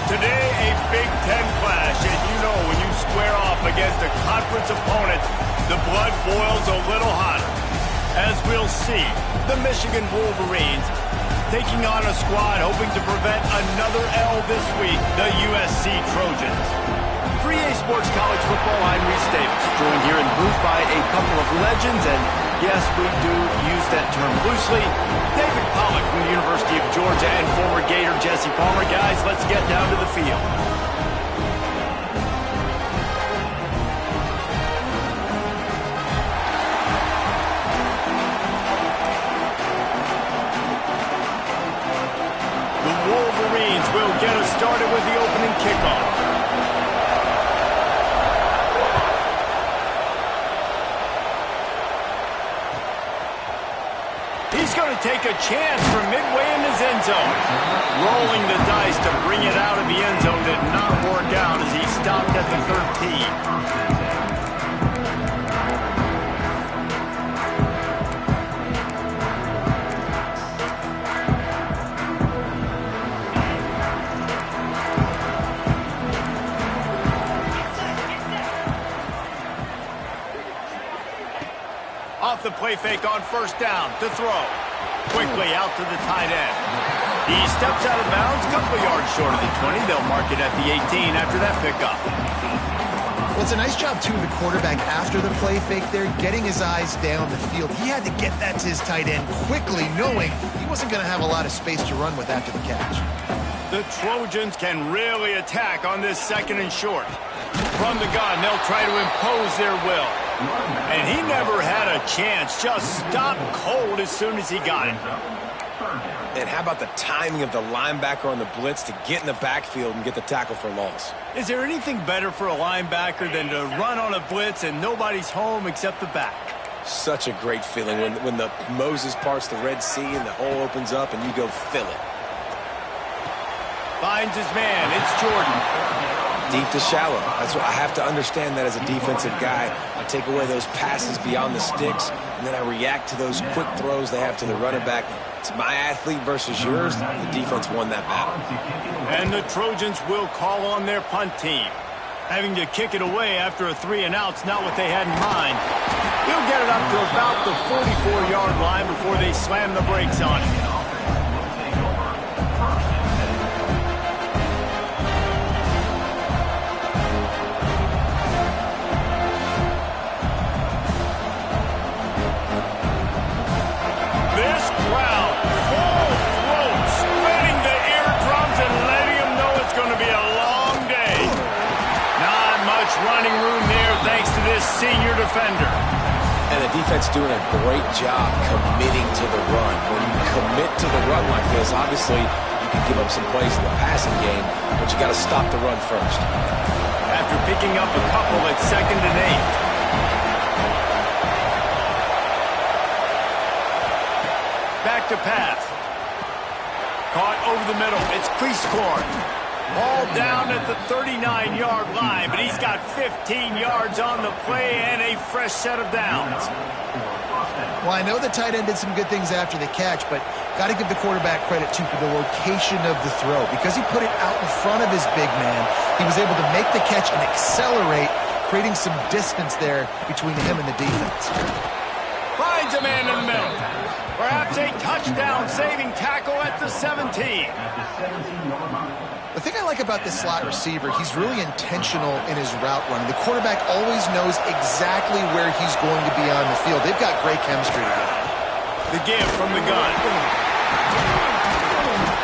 Today, a Big Ten clash, and you know when you square off against a conference opponent, the blood boils a little hotter. As we'll see, the Michigan Wolverines taking on a squad hoping to prevent another L this week, the USC Trojans. For EA Sports College Football, I'm Reese Davis, joined here in the booth by a couple of legends, and yes, we do use that term loosely. David Pollack from the University of Georgia and former Gator Jesse Palmer. Guys, let's get down to the field. The Wolverines will get us started with the opening kickoff. He's going to take a chance from midway in his end zone. Rolling the dice to bring it out of the end zone did not work out as he stopped at the 13. Off the play fake on first down to throw. Quickly out to the tight end. He steps out of bounds, a couple yards short of the 20. They'll mark it at the 18 after that pickup. Well, it's a nice job, too, of the quarterback after the play fake there, getting his eyes down the field. He had to get that to his tight end quickly, knowing he wasn't going to have a lot of space to run with after the catch. The Trojans can really attack on this second and short. From the gun, they'll try to impose their will. And he never had a chance, just stopped cold as soon as he got it. And how about the timing of the linebacker on the blitz to get in the backfield and get the tackle for loss? Is there anything better for a linebacker than to run on a blitz and nobody's home except the back? Such a great feeling when the Moses parts the Red Sea and the hole opens up and you go fill it. Finds his man, it's Jordan. Deep to shallow. That's what I have to understand that as a defensive guy. I take away those passes beyond the sticks, and then I react to those quick throws they have to the running back. It's my athlete versus yours. The defense won that battle. And the Trojans will call on their punt team. Having to kick it away after a 3-and-out's not what they had in mind. He'll get it up to about the 44-yard line before they slam the brakes on it. Running room there thanks to this senior defender. And the defense doing a great job committing to the run. When you commit to the run like this, obviously you can give up some plays in the passing game, but you got to stop the run first. After picking up a couple at 2nd and 8. Back to pass. Caught over the middle. It's Cleescorn. Ball down at the 39-yard line, but he's got 15 yards on the play and a fresh set of downs. Well, I know the tight end did some good things after the catch, but got to give the quarterback credit, too, for the location of the throw. Because he put it out in front of his big man, he was able to make the catch and accelerate, creating some distance there between him and the defense. Finds a man in the middle. Perhaps a touchdown-saving tackle at the 17. The thing I like about this slot receiver, he's really intentional in his route running. The quarterback always knows exactly where he's going to be on the field. They've got great chemistry together. The give from the gun.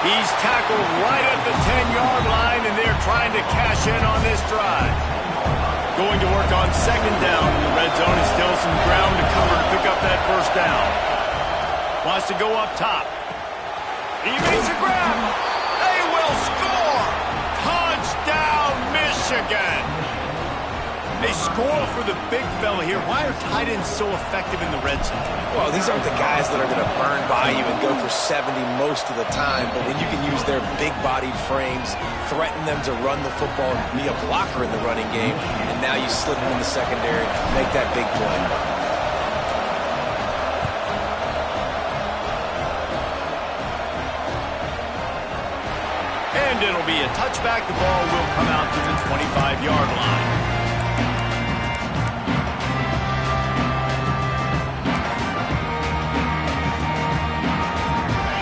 He's tackled right at the 10-yard line, and they're trying to cash in on this drive. Going to work on 2nd down in the red zone. And still some ground to cover to pick up that first down. Wants to go up top. He makes a grab. They will score. Touchdown, Michigan. They score for the big fella here. Why are tight ends so effective in the red zone? Well, these aren't the guys that are going to burn by you and go for 70 most of the time, but when you can use their big-bodied frames, threaten them to run the football and be a blocker in the running game, and now you slip them in the secondary, make that big play. And it'll be a touchback. The ball will come out to the 25-yard line.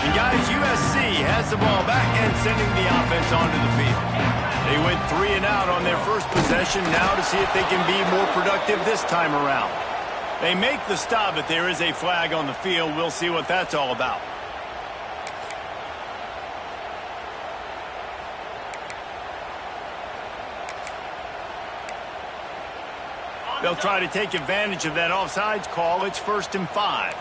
And guys, USC has the ball back and sending the offense onto the field. They went 3 and out on their first possession, now to see if they can be more productive this time around. They make the stop, but there is a flag on the field. We'll see what that's all about. They'll try to take advantage of that offsides call. It's 1st and 5.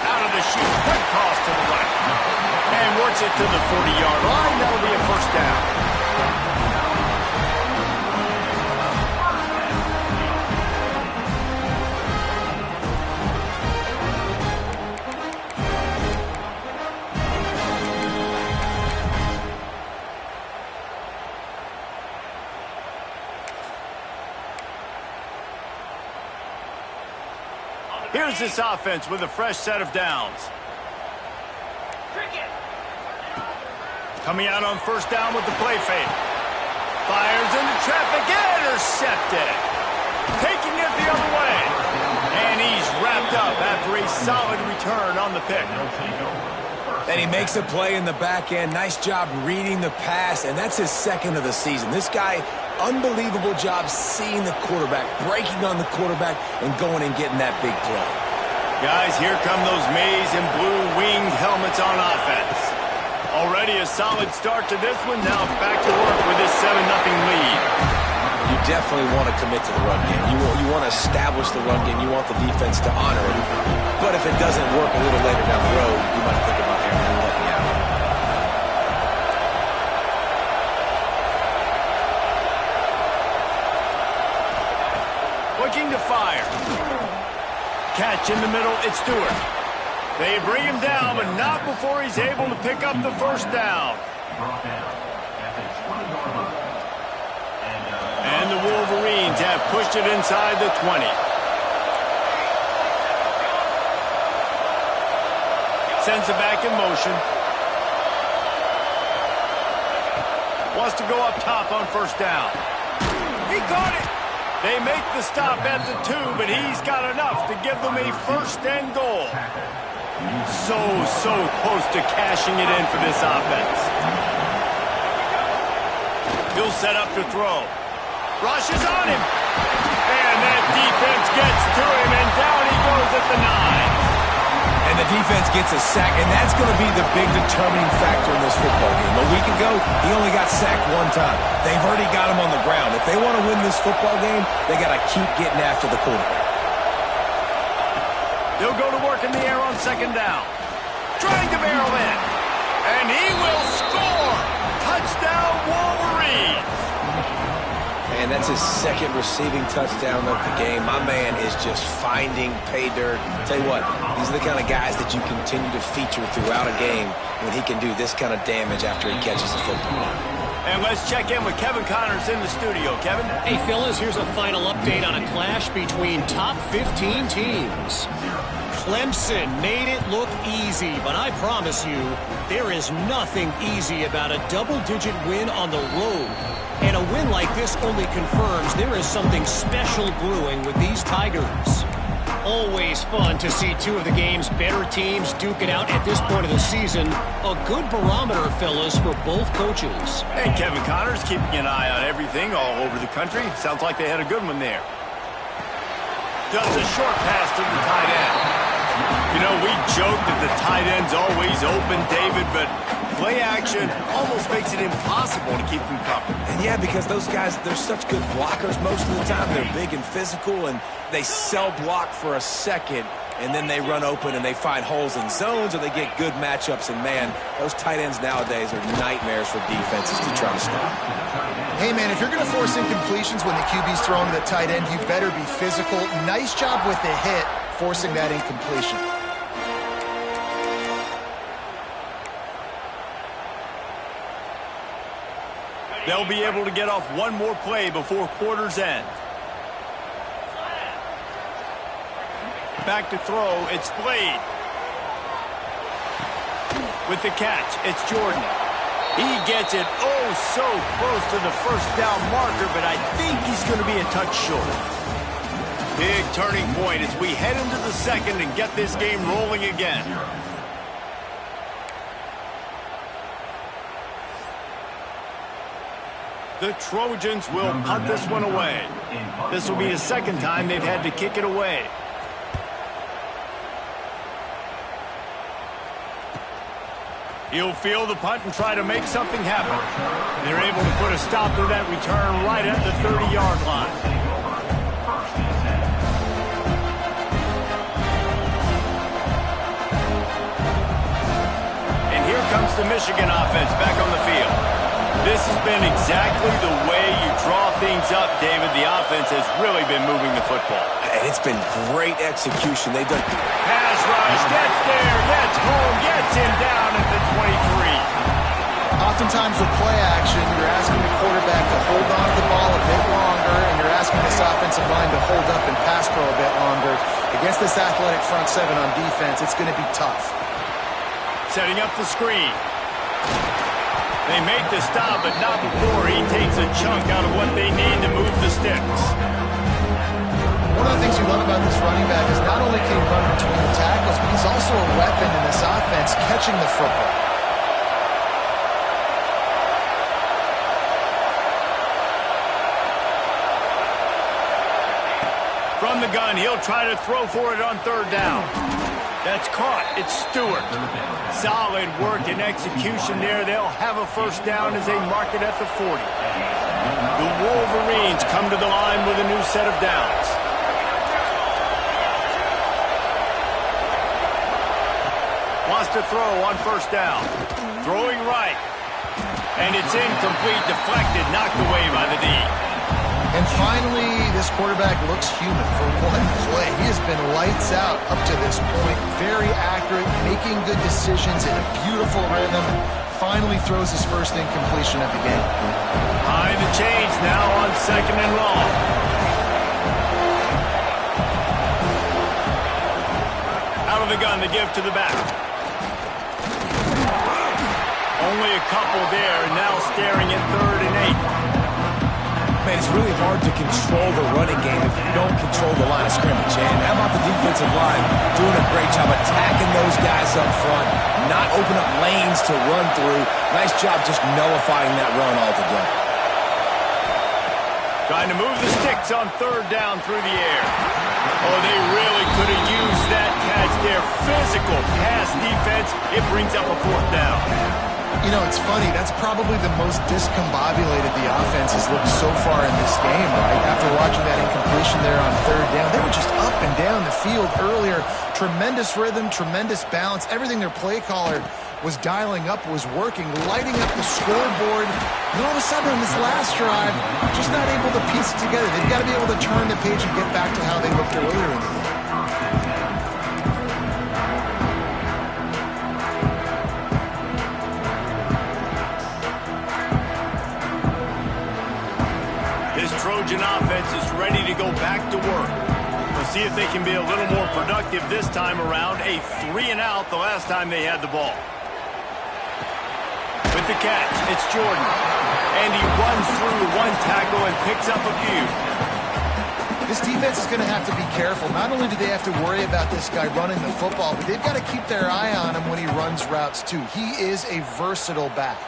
Out of the chute, quick cross to the right. And works it to the 40-yard line. That'll be a first down. Here's this offense with a fresh set of downs. Coming out on first down with the play fake. Fires into traffic, intercepted. Taking it the other way. And he's wrapped up after a solid return on the pick. And he makes a play in the back end. Nice job reading the pass, and that's his 2nd of the season. This guy, unbelievable job seeing the quarterback, breaking on the quarterback, and going and getting that big play. Guys, here come those maize and blue winged helmets on offense. Already a solid start to this one. Now back to work with this 7-0 lead. You definitely want to commit to the run game. You want to establish the run game. You want the defense to honor it. But if it doesn't work a little later down the road, you might think about Aaron and let me out. Looking to fire. Catch in the middle, it's Stewart. They bring him down, but not before he's able to pick up the first down. And the Wolverines have pushed it inside the 20. Sends it back in motion. Wants to go up top on first down. He caught it. They make the stop at the 2, but he's got enough to give them a 1st and goal. So close to cashing it in for this offense. He'll set up to throw. Rushes on him. And that defense gets to him, and down he goes at the 9. And the defense gets a sack, and that's going to be the big determining factor in this football game. A week ago, he only got sacked 1 time. They've already got him on the ground. If they want to win this football game, they got to keep getting after the quarterback. They'll go to work in the air on 2nd down. Trying to barrel in. And he will score! Touchdown, Wolverines! And that's his 2nd receiving touchdown of the game. My man is just finding pay dirt. Tell you what, these are the kind of guys that you continue to feature throughout a game when he can do this kind of damage after he catches the football. And let's check in with Kevin Connors in the studio. Kevin? Hey, fellas, here's a final update on a clash between top 15 teams. Clemson made it look easy, but I promise you, there is nothing easy about a double-digit win on the road. And a win like this only confirms there is something special brewing with these Tigers. Always fun to see 2 of the game's better teams duke it out at this point of the season. A good barometer, fellas, for both coaches. And Kevin Connors keeping an eye on everything all over the country. Sounds like they had a good one there. Just a short pass to the tight end. You know, we joke that the tight end's always open, David, but play action almost makes it impossible to keep them covered. And yeah, because those guys, they're such good blockers most of the time. They're big and physical, and they cell block for a second, and then they run open and they find holes in zones, or they get good matchups. And, man, those tight ends nowadays are nightmares for defenses to try to stop. Hey, man, if you're going to force incompletions when the QB's throwing to the tight end, you better be physical. Nice job with the hit, forcing that incompletion. They'll be able to get off one more play before quarter's end. Back to throw, it's Blade. With the catch, it's Jordan. He gets it oh so close to the first down marker, but I think he's going to be a touch short. Big turning point as we head into the second and get this game rolling again. The Trojans will punt this one away. This will be the second time they've had to kick it away. He'll field the punt and try to make something happen. They're able to put a stop to that return right at the 30-yard line. And here comes the Michigan offense back on the field. This has been exactly the way you draw things up, David. The offense has really been moving the football. And it's been great execution. They've done... Pass rush, gets there, gets home, gets him down at the 23. Oftentimes with play action, you're asking the quarterback to hold on to the ball a bit longer, and you're asking this offensive line to hold up and pass pro a bit longer. Against this athletic front seven on defense, it's going to be tough. Setting up the screen. They make the stop, but not before he takes a chunk out of what they need to move the sticks. One of the things you love about this running back is not only can he run between the tackles, but he's also a weapon in this offense catching the football. From the gun, he'll try to throw for it on third down. That's caught. It's Stewart. Solid work and execution there. They'll have a first down as they mark it at the 40. The Wolverines come to the line with a new set of downs. Wants to throw on first down. Throwing right. And it's incomplete, deflected, knocked away by the D. And finally, this quarterback looks human for one play. He has been lights out up to this point. Very accurate, making good decisions in a beautiful rhythm. Finally throws his first incompletion of the game. High the chains now on second and long. Out of the gun to give to the back. Only a couple there, and now staring at 3rd and 8. Man, it's really hard to control the running game if you don't control the line of scrimmage. And how about the defensive line doing a great job attacking those guys up front, not open up lanes to run through. Nice job just nullifying that run altogether. Trying to move the sticks on third down through the air. Oh, they really could have used that catch there. Physical pass defense. It brings up a 4th down. You know, it's funny. That's probably the most discombobulated the offense has looked so far in this game, right? After watching that incompletion there on third down, they were just up and down the field earlier. Tremendous rhythm, tremendous balance. Everything their play caller was dialing up was working, lighting up the scoreboard. And all of a sudden on this last drive, just not able to piece it together. They've got to be able to turn the page and get back to how they looked earlier in the game. Trojan offense is ready to go back to work. We'll see if they can be a little more productive this time around. A 3-and-out the last time they had the ball. With the catch, it's Jordan. And he runs through one tackle and picks up a few. This defense is going to have to be careful. Not only do they have to worry about this guy running the football, but they've got to keep their eye on him when he runs routes too. He is a versatile back.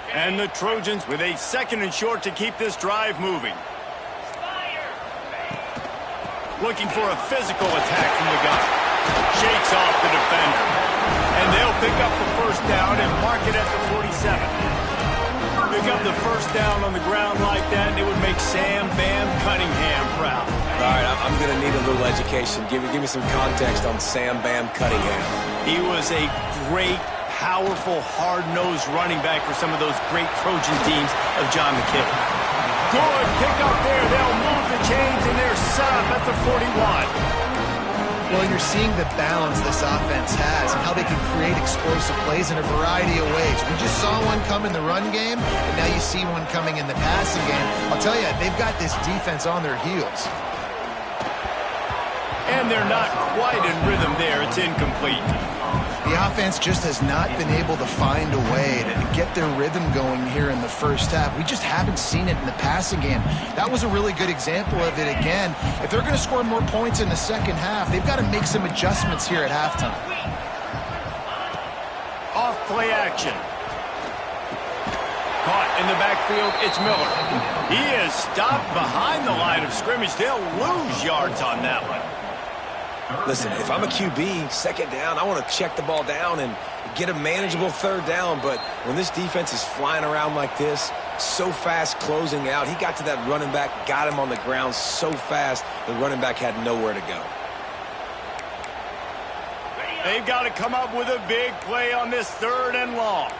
And the Trojans with a 2nd and short to keep this drive moving. Looking for a physical attack from the gun. Shakes off the defender. And they'll pick up the first down and mark it at the 47. Pick up the first down on the ground like that, and it would make Sam Bam Cunningham proud. All right, I'm going to need a little education. Give me some context on Sam Bam Cunningham. He was a great, powerful, hard-nosed running back for some of those great Trojan teams of John McKinney. Good pick up there. They'll move the chains, and they're set up at the 41. Well, and you're seeing the balance this offense has and how they can create explosive plays in a variety of ways. We just saw one come in the run game, and now you see one coming in the passing game. I'll tell you, they've got this defense on their heels. And they're not quite in rhythm there. It's incomplete. The offense just has not been able to find a way to get their rhythm going here in the first half. We just haven't seen it in the passing game. That was a really good example of it again. If they're going to score more points in the second half, they've got to make some adjustments here at halftime. Off play action. Caught in the backfield, it's Miller. He is stopped behind the line of scrimmage. They'll lose yards on that one. Listen, if I'm a QB, second down, I want to check the ball down and get a manageable third down. But when this defense is flying around like this, so fast closing out, he got to that running back, got him on the ground so fast, the running back had nowhere to go. They've got to come up with a big play on this 3rd and long.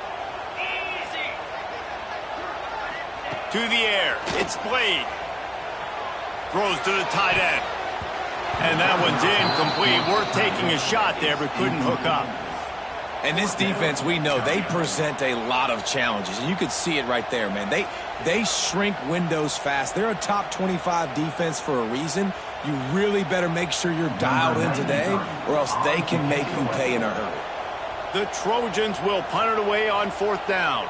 To the air, it's Blade. Throws to the tight end. And that one's incomplete. Worth taking a shot there, but couldn't hook up. And this defense, we know, they present a lot of challenges. And you could see it right there, man. They shrink windows fast. They're a top 25 defense for a reason. You really better make sure you're dialed in today, or else they can make you pay in a hurry. The Trojans will punt it away on 4th down.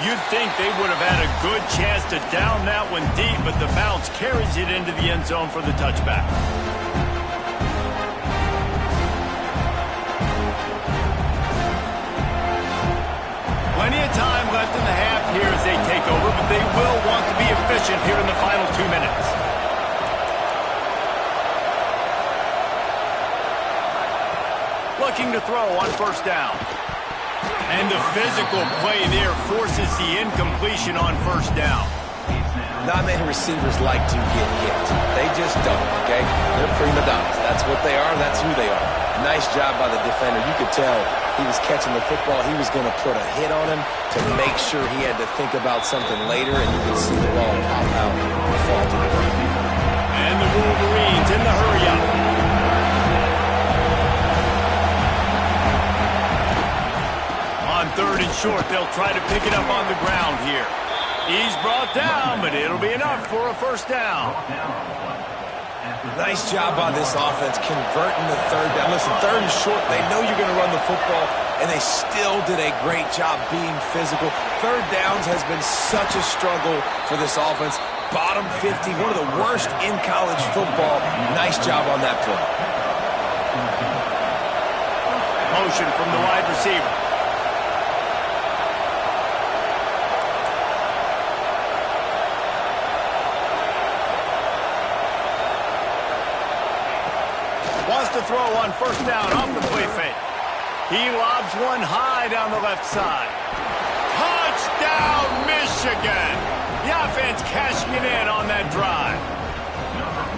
You'd think they would have had a good chance to down that one deep, but the bounce carries it into the end zone for the touchback. Plenty of time left in the half here as they take over, but they will want to be efficient here in the final 2 minutes. Looking to throw on 1st down. And the physical play there forces the incompletion on 1st down. Not many receivers like to get hit. They just don't, okay? They're prima donnas. That's what they are. That's who they are. Nice job by the defender. You could tell he was catching the football. He was going to put a hit on him to make sure he had to think about something later, and you could see the ball pop out and fall to the ground. And the Wolverines in the hurry-up. On 3rd and short, they'll try to pick it up on the ground here. He's brought down, but it'll be enough for a 1st down. Nice job by this offense converting the 3rd down. Listen, 3rd and short, they know you're going to run the football, and they still did a great job being physical. 3rd downs has been such a struggle for this offense. Bottom 50, one of the worst in college football. Nice job on that play. Motion from the wide receiver. Wants to throw on 1st down off the play fake. He lobs one high down the left side. Touchdown, Michigan! The offense cashing it in on that drive.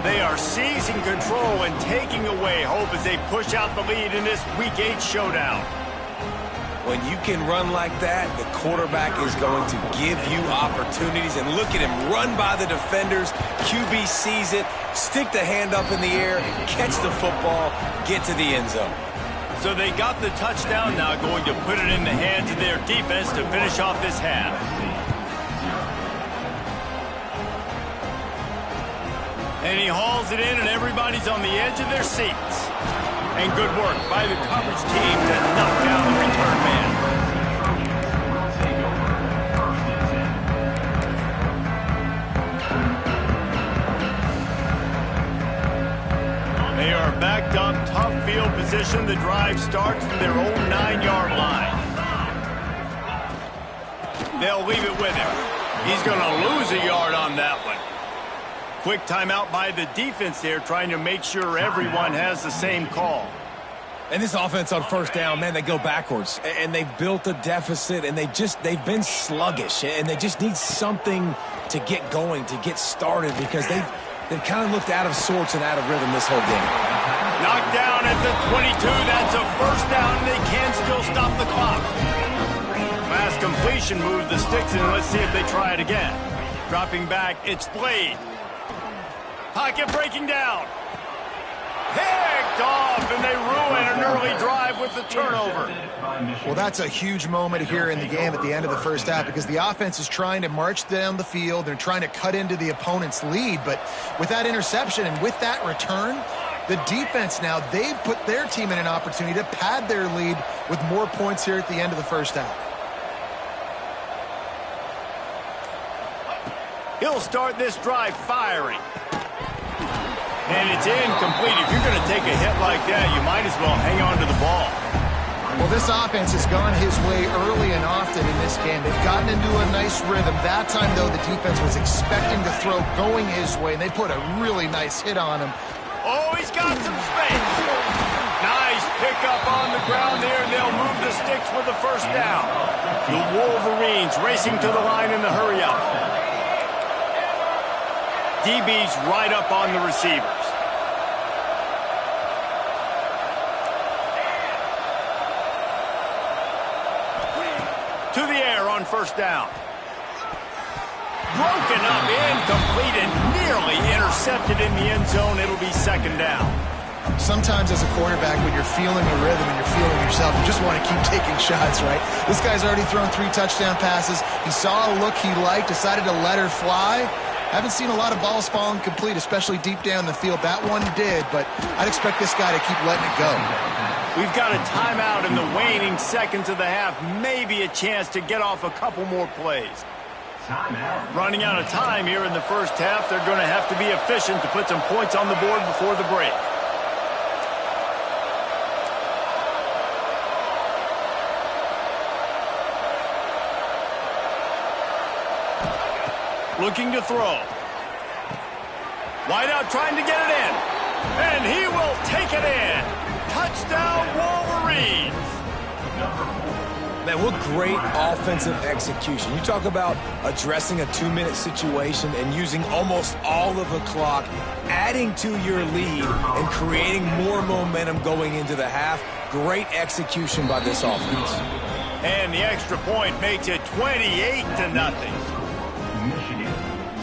They are seizing control and taking away hope as they push out the lead in this Week 8 showdown. When you can run like that, the quarterback is going to give you opportunities. And look at him run by the defenders. QB sees it, stick the hand up in the air, catch the football, get to the end zone. So they got the touchdown, now going to put it in the hands of their defense to finish off this half. And he hauls it in, and everybody's on the edge of their seats. And good work by the coverage team to knock down the return man. They are backed up, tough field position. The drive starts from their own 9-yard line. They'll leave it with him. He's going to lose a yard on that one. Quick timeout by the defense there, trying to make sure everyone has the same call. And this offense on 1st down, man, they go backwards. And they've built a deficit, and they've been sluggish. And they just need something to get going, to get started, because they've kind of looked out of sorts and out of rhythm this whole game. Knocked down at the 22. That's a 1st down, and they can still stop the clock. Pass complete. completion moves the sticks in. Let's see if they try it again. Dropping back, it's Blade. Pocket breaking down. Picked off, and they ruin an early drive with the turnover. Well, that's a huge moment here in the game at the end of the first half because the offense is trying to march down the field. They're trying to cut into the opponent's lead, but with that interception and with that return, the defense now, they've put their team in an opportunity to pad their lead with more points here at the end of the first half. He'll start this drive firing. And it's incomplete. If you're going to take a hit like that, you might as well hang on to the ball. Well, this offense has gone his way early and often in this game. They've gotten into a nice rhythm. That time, though, the defense was expecting to throw going his way, and they put a really nice hit on him. Oh, he's got some space. Nice pickup on the ground there, and they'll move the sticks with the first down. The Wolverines racing to the line in the hurry-up. DB's right up on the receivers. To the air on first down. Broken up, incomplete, and nearly intercepted in the end zone. It'll be second down. Sometimes as a quarterback, when you're feeling the rhythm and you're feeling yourself, you just want to keep taking shots, right? This guy's already thrown 3 touchdown passes. He saw a look he liked, decided to let her fly. Haven't seen a lot of balls falling complete, especially deep down the field. That one did, but I'd expect this guy to keep letting it go. We've got a timeout in the waning seconds of the half. Maybe a chance to get off a couple more plays. Running out of time here in the first half. They're going to have to be efficient to put some points on the board before the break. Looking to throw. Wide out trying to get it in. And he will take it in. Touchdown, Wolverines. Man, what great offensive execution. You talk about addressing a 2-minute situation and using almost all of the clock, adding to your lead and creating more momentum going into the half. Great execution by this offense. And the extra point makes it 28-0.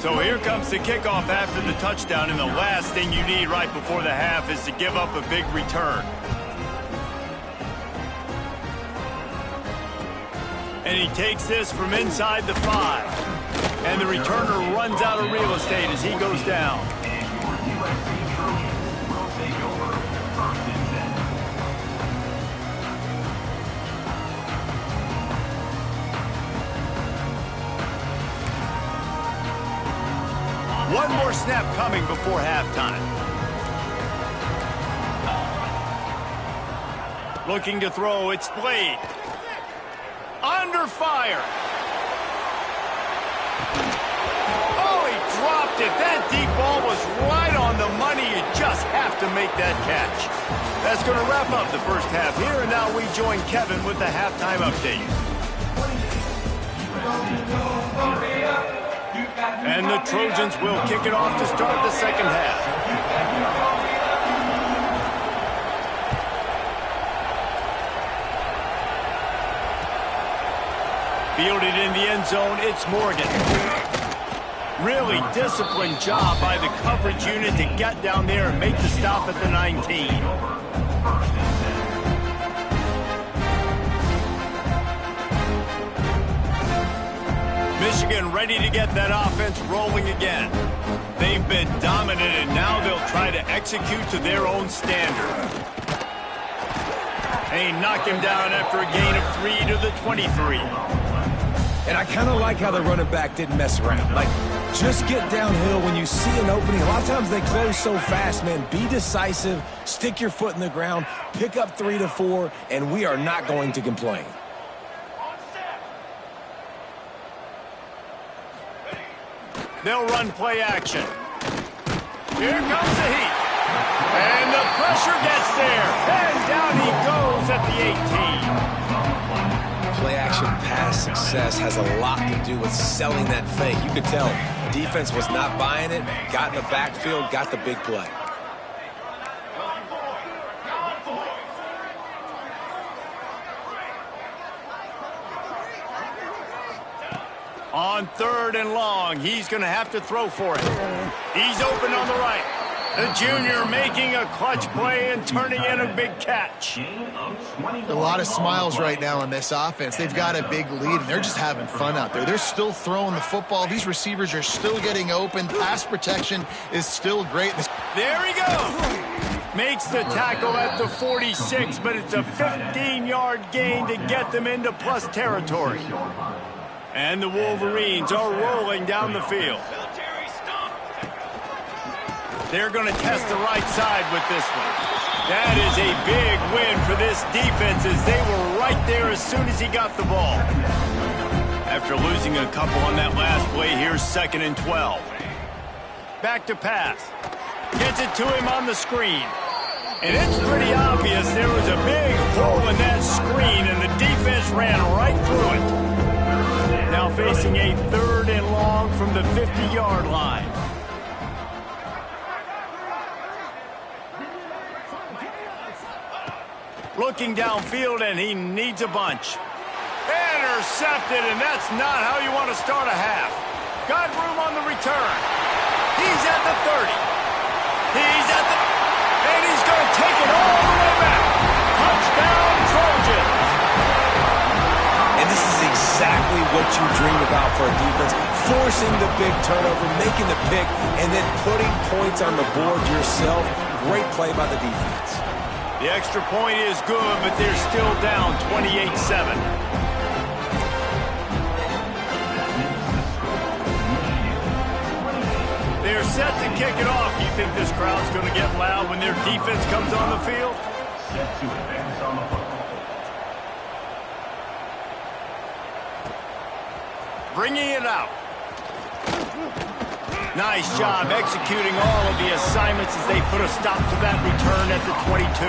So here comes the kickoff after the touchdown, and the last thing you need right before the half is to give up a big return. And he takes this from inside the 5. And the returner runs out of real estate as he goes down. One more snap coming before halftime. Looking to throw, it's Blade. Under fire. Oh, he dropped it. That deep ball was right on the money. You just have to make that catch. That's going to wrap up the first half here, and now we join Kevin with the halftime update. And the Trojans will kick it off to start the second half. Fielded in the end zone, it's Morgan. Really disciplined job by the coverage unit to get down there and make the stop at the 19. Michigan ready to get that offense rolling again. They've been dominant, and now they'll try to execute to their own standard. And he knocked him down after a gain of 3 to the 23. And I kind of like how the running back didn't mess around. Like, just get downhill when you see an opening. A lot of times they close so fast, man. Be decisive, stick your foot in the ground, pick up 3 to 4, and we are not going to complain. They'll run play action. Here comes the heat. And the pressure gets there. And down he goes at the 18. Play action pass success has a lot to do with selling that fake. You could tell defense was not buying it, got in the backfield, got the big play. On 3rd and long, he's going to have to throw for it. He's open on the right. The junior making a clutch play and turning in a big catch. A lot of smiles right now on this offense. They've got a big lead, and they're just having fun out there. They're still throwing the football. These receivers are still getting open. Pass protection is still great. There he goes. Makes the tackle at the 46, but it's a 15-yard gain to get them into plus territory. And the Wolverines are rolling down the field. They're going to test the right side with this one. That is a big win for this defense as they were right there as soon as he got the ball. After losing a couple on that last play, here's 2nd and 12. Back to pass. Gets it to him on the screen. And it's pretty obvious there was a big hole in that screen, and the defense ran right through it. Now facing a 3rd and long from the 50-yard line. Looking downfield, and he needs a bunch. Intercepted, and that's not how you want to start a half. Got room on the return. He's at the 30. He's at the... And he's going to take it all the way back. Touchdown, Trojans. And this is exactly what you dream about for a defense. Forcing the big turnover, making the pick, and then putting points on the board yourself. Great play by the defense. The extra point is good, but they're still down 28-7. They're set to kick it off. Do you think this crowd's going to get loud when their defense comes on the field? Bringing it out. Nice job executing all of the assignments as they put a stop to that return at the 22.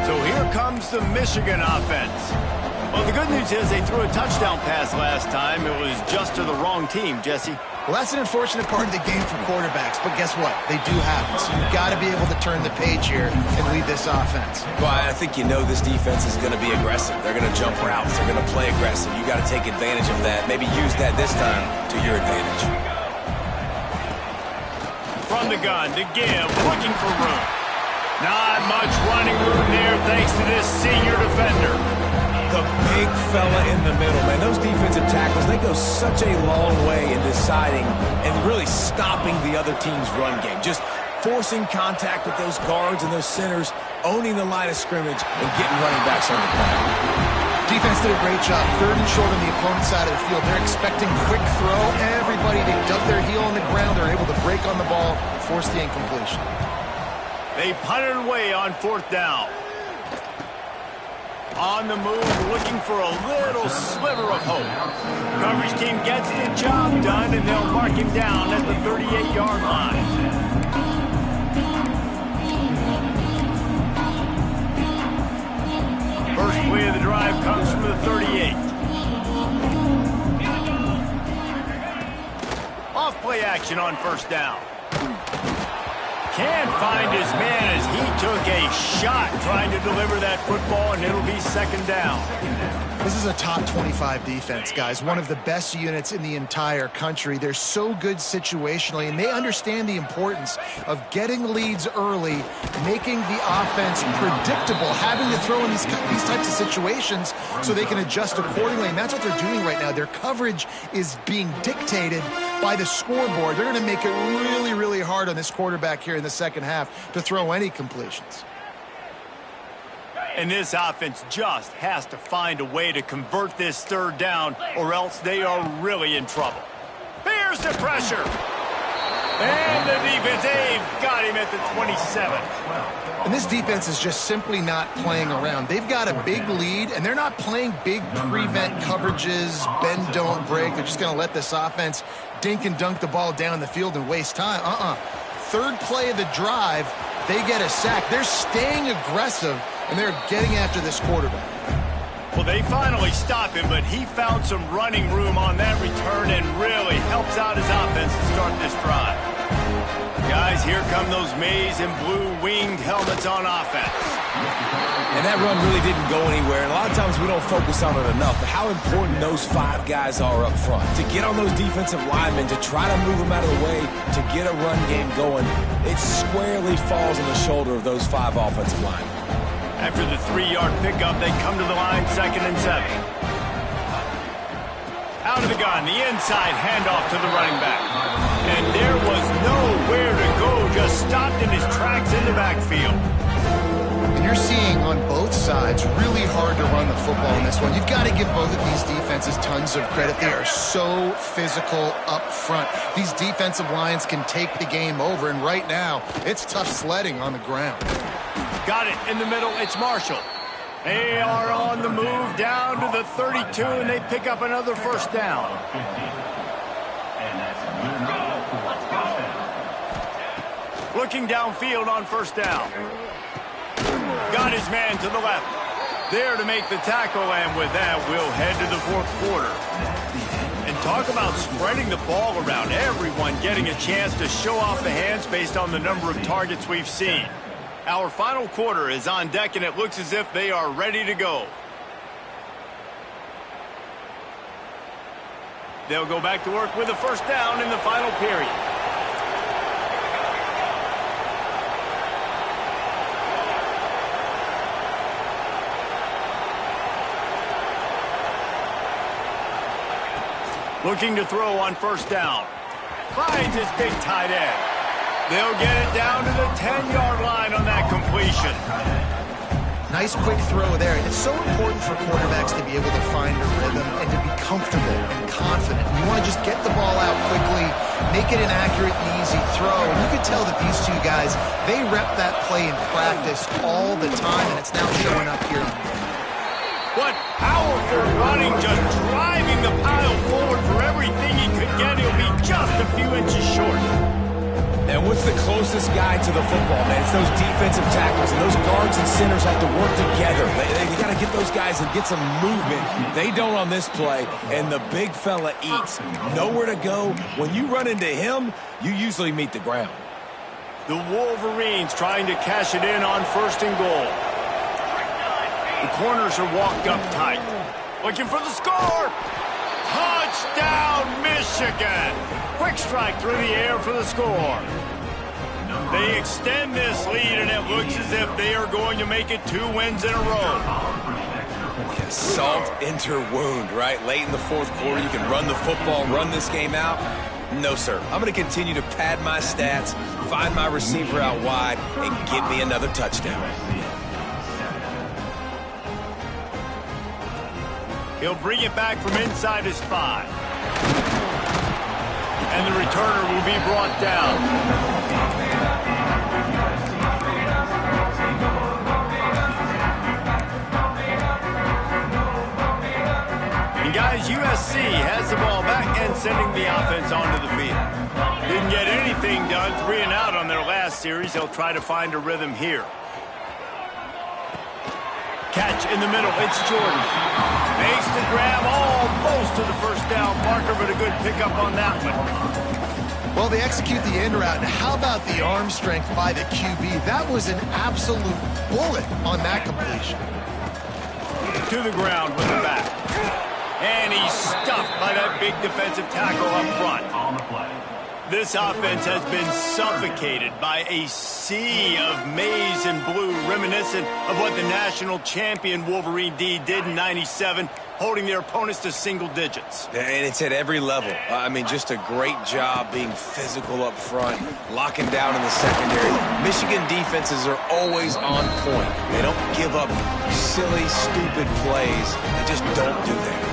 So here comes the Michigan offense. Well, the good news is they threw a touchdown pass last time. It was just to the wrong team, Jesse. Well, that's an unfortunate part of the game for quarterbacks, but guess what? They do have it, so you've got to be able to turn the page here and lead this offense. Well, I think you know this defense is going to be aggressive. They're going to jump routes. They're going to play aggressive. You got to take advantage of that. Maybe use that this time to your advantage. From the gun to give, looking for room. Not much running room there thanks to this senior defender. The big fella in the middle, man. Those defensive tackles, they go such a long way in deciding and really stopping the other team's run game. Just forcing contact with those guards and those centers, owning the line of scrimmage, and getting running backs on the ground. Defense did a great job. 3rd and short on the opponent's side of the field. They're expecting quick throw. Everybody, they dug their heel on the ground. They're able to break on the ball, force the incompletion. They punted away on 4th down. On the move, looking for a little sliver of hope. Coverage team gets the job done, and they'll mark him down at the 38-yard line. First play of the drive comes from the 38. Off play action on 1st down. Can't find his man as he took a shot trying to deliver that football, and it'll be 2nd down. This is a top 25 defense, guys. One of the best units in the entire country. They're so good situationally, and they understand the importance of getting leads early, making the offense predictable, having to throw in these types of situations so they can adjust accordingly, and that's what they're doing right now. Their coverage is being dictated by the scoreboard. They're going to make it really, really hard on this quarterback here in the second half to throw any completions. And this offense just has to find a way to convert this 3rd down, or else they are really in trouble. Here's the pressure. And the defense, they've got him at the 27. And this defense is just simply not playing around. They've got a big lead, and they're not playing big prevent coverages, bend, don't break. They're just going to let this offense dink and dunk the ball down the field and waste time. 3rd play of the drive, they get a sack. They're staying aggressive, and they're getting after this quarterback. Well, they finally stop him, but he found some running room on that return and really helps out his offense to start this drive. Guys, here come those maize and blue winged helmets on offense. And that run really didn't go anywhere. And a lot of times we don't focus on it enough, but how important those 5 guys are up front. To get on those defensive linemen, to try to move them out of the way, to get a run game going, it squarely falls on the shoulder of those 5 offensive linemen. After the 3-yard pickup, they come to the line 2nd and 7. Out of the gun, the inside handoff to the running back. And there was nowhere to go, just stopped in his tracks in the backfield. And you're seeing on both sides really hard to run the football in this one. You've got to give both of these defenses tons of credit. They are so physical up front. These defensive lines can take the game over, and right now, it's tough sledding on the ground. Got it in the middle. It's Marshall. They are on the move down to the 32, and they pick up another 1st down. Looking downfield on 1st down. Got his man to the left. There to make the tackle, and with that, we'll head to the 4th quarter. And talk about spreading the ball around. Everyone getting a chance to show off the hands based on the number of targets we've seen. Our final quarter is on deck, and it looks as if they are ready to go. They'll go back to work with a 1st down in the final period. Looking to throw on 1st down. Finds his big tight end. They'll get it down to the 10-yard line on that completion. Nice quick throw there. And it's so important for quarterbacks to be able to find a rhythm and to be comfortable and confident. You want to just get the ball out quickly, make it an accurate and easy throw. And you can tell that these 2 guys, they rep that play in practice all the time, and it's now showing up here. What powerful running, just driving the pile forward for everything he could get. He'll be just a few inches short. And what's the closest guy to the football, man? It's those defensive tackles, and those guards and centers have to work together. They got to get those guys and get some movement. They don't on this play, and the big fella eats. Nowhere to go. When you run into him, you usually meet the ground. The Wolverines trying to cash it in on 1st and goal. The corners are walked up tight. Looking for the score. Touchdown, Michigan. Quick strike through the air for the score. They extend this lead, and it looks as if they are going to make it 2 wins in a row. Salt enter wound, right? Late in the 4th quarter, you can run the football, run this game out. No, sir. I'm going to continue to pad my stats, find my receiver out wide, and get me another touchdown. He'll bring it back from inside his 5. And the returner will be brought down. And guys, USC has the ball back and sending the offense onto the field. Didn't get anything done, 3 and out on their last series. They'll try to find a rhythm here. Catch in the middle, it's Jordan. Makes the grab almost to the 1st down marker, but a good pickup on that one. Well, they execute the end route. And how about the arm strength by the QB? That was an absolute bullet on that completion. To the ground with the back. And he's stuffed by that big defensive tackle up front. This offense has been suffocated by a sea of maize and blue, reminiscent of what the national champion Wolverine D did in '97, holding their opponents to single digits. And it's at every level. I mean, just a great job being physical up front, locking down in the secondary. Michigan defenses are always on point. They don't give up silly, stupid plays. They just don't do that.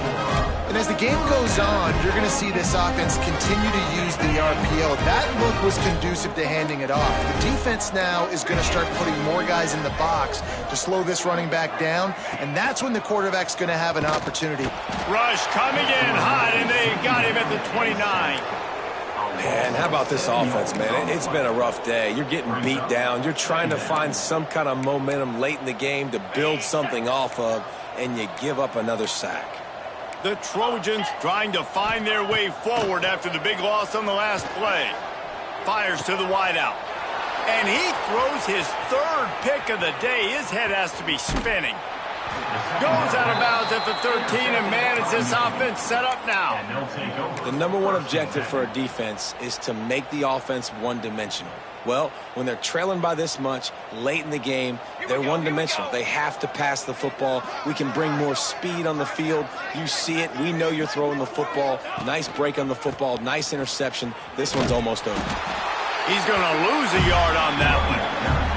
And as the game goes on, you're going to see this offense continue to use the RPO. That look was conducive to handing it off. The defense now is going to start putting more guys in the box to slow this running back down, and that's when the quarterback's going to have an opportunity. Rush coming in hot, and they got him at the 29. Man, how about this offense, man? It's been a rough day. You're getting beat down. You're trying to find some kind of momentum late in the game to build something off of, and you give up another sack. The Trojans trying to find their way forward after the big loss on the last play. Fires to the wideout. And he throws his third pick of the day. His head has to be spinning. Goes out of bounds at the 13, and man, is this offense set up now. The number one objective for a defense is to make the offense one-dimensional. Well, when they're trailing by this much late in the game, they're one-dimensional. They have to pass the football. We can bring more speed on the field. You see it. We know you're throwing the football. Nice break on the football. Nice interception. This one's almost over. He's going to lose a yard on that one.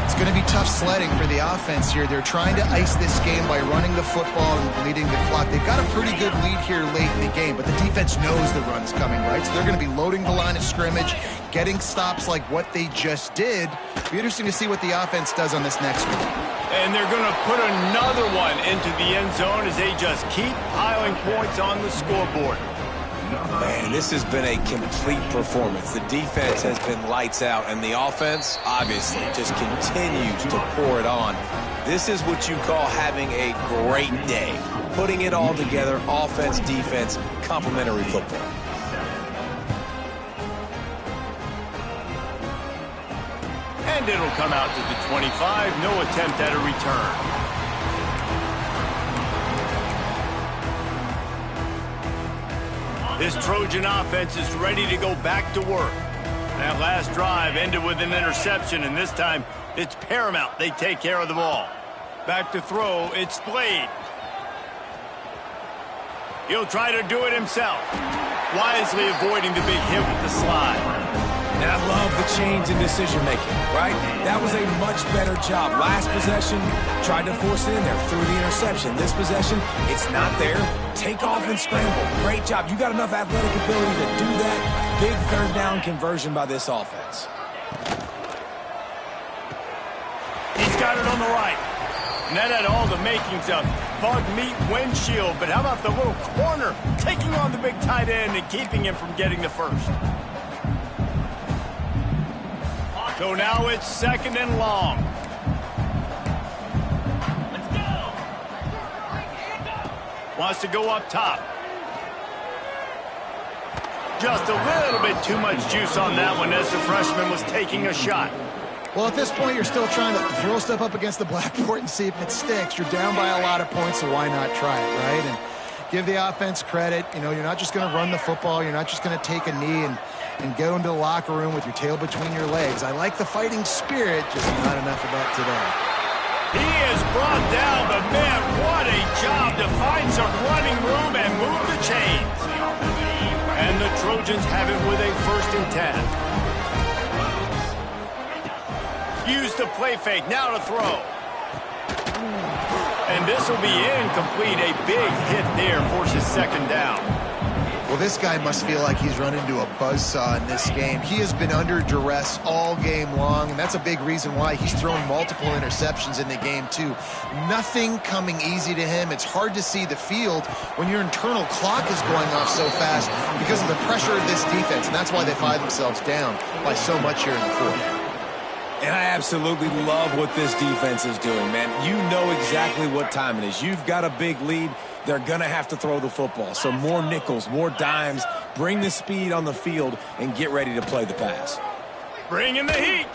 It's going to be tough sledding for the offense here. They're trying to ice this game by running the football and bleeding the clock. They've got a pretty good lead here late in the game, but the defense knows the run's coming, right? So they're going to be loading the line of scrimmage, getting stops like what they just did. It'll be interesting to see what the offense does on this next one. And they're going to put another one into the end zone as they just keep piling points on the scoreboard. Man, this has been a complete performance. The defense has been lights out, and the offense, obviously, just continues to pour it on. This is what you call having a great day. Putting it all together, offense, defense, complementary football. And it'll come out to the 25. No attempt at a return. This Trojan offense is ready to go back to work. That last drive ended with an interception, and this time it's paramount they take care of the ball. Back to throw, it's Blade. He'll try to do it himself, wisely avoiding the big hit with the slide. And I love the change in decision-making, right? That was a much better job. Last possession, tried to force it in there, threw the interception. This possession, it's not there. Take off and scramble. Great job. You got enough athletic ability to do that. Big third down conversion by this offense. He's got it on the right. And that had all the makings of bug meat windshield. But how about the little corner taking on the big tight end and keeping him from getting the first? So now it's second and long. Let's go. Wants to go up top. Just a little bit too much juice on that one as the freshman was taking a shot. Well, at this point, you're still trying to throw stuff up against the blackboard and see if it sticks. You're down by a lot of points, so why not try it, right? And give the offense credit. You know, you're not just going to run the football. You're not just going to take a knee and go into the locker room with your tail between your legs. I like the fighting spirit, just not enough about today. He is brought down, but man, what a job to find some running room and move the chains. And the Trojans have it with a 1st and 10. Use the play fake, now to throw. And this will be incomplete. A big hit there forces 2nd down. Well, this guy must feel like he's run into a buzzsaw in this game. He has been under duress all game long, and that's a big reason why he's thrown multiple interceptions in the game, too. Nothing coming easy to him. It's hard to see the field when your internal clock is going off so fast because of the pressure of this defense, and that's why they find themselves down by so much here in the 4th. And I absolutely love what this defense is doing, man. You know exactly what time it is. You've got a big lead. They're going to have to throw the football. So more nickels, more dimes, bring the speed on the field, and get ready to play the pass. Bring in the heat.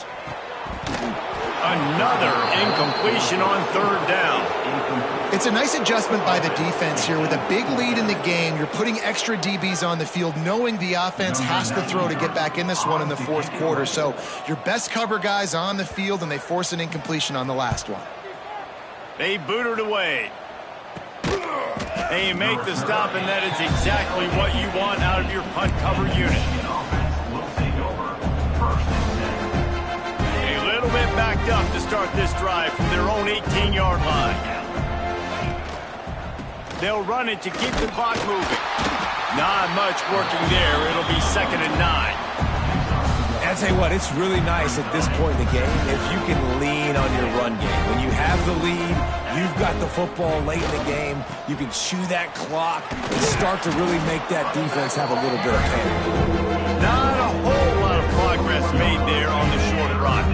Another incompletion on 3rd down. It's a nice adjustment by the defense here. With a big lead in the game, you're putting extra DBs on the field, knowing the offense has to throw to get back in this one in the 4th quarter. So your best cover guys on the field, and they force an incompletion on the last one. They boot it away. They make the stop, and that is exactly what you want out of your punt cover unit. A little bit backed up to start this drive from their own 18-yard line. They'll run it to keep the clock moving. Not much working there. It'll be 2nd and 9. And I tell you what, it's really nice at this point in the game if you can lean on your run game. When you have the lead, you've got the football late in the game, you can chew that clock and start to really make that defense have a little bit of panic. Not a whole lot of progress made there on the short run.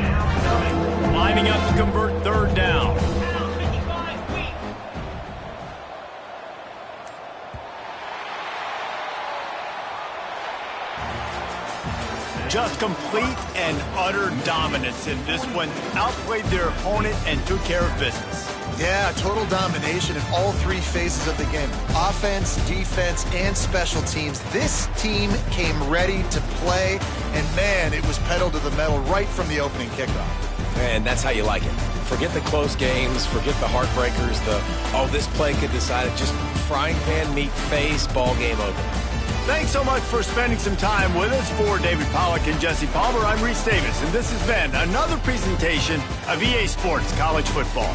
Lining up to convert 3rd down. Just complete and utter dominance in this one. Outplayed their opponent and took care of business. Yeah, total domination in all three phases of the game. Offense, defense, and special teams. This team came ready to play, and man, it was pedal to the metal right from the opening kickoff. Man, that's how you like it. Forget the close games, forget the heartbreakers, this play could decide it. Just frying pan, meat face, ball game over. Thanks so much for spending some time with us. For David Pollack and Jesse Palmer, I'm Reese Davis, and this has been another presentation of EA Sports College Football.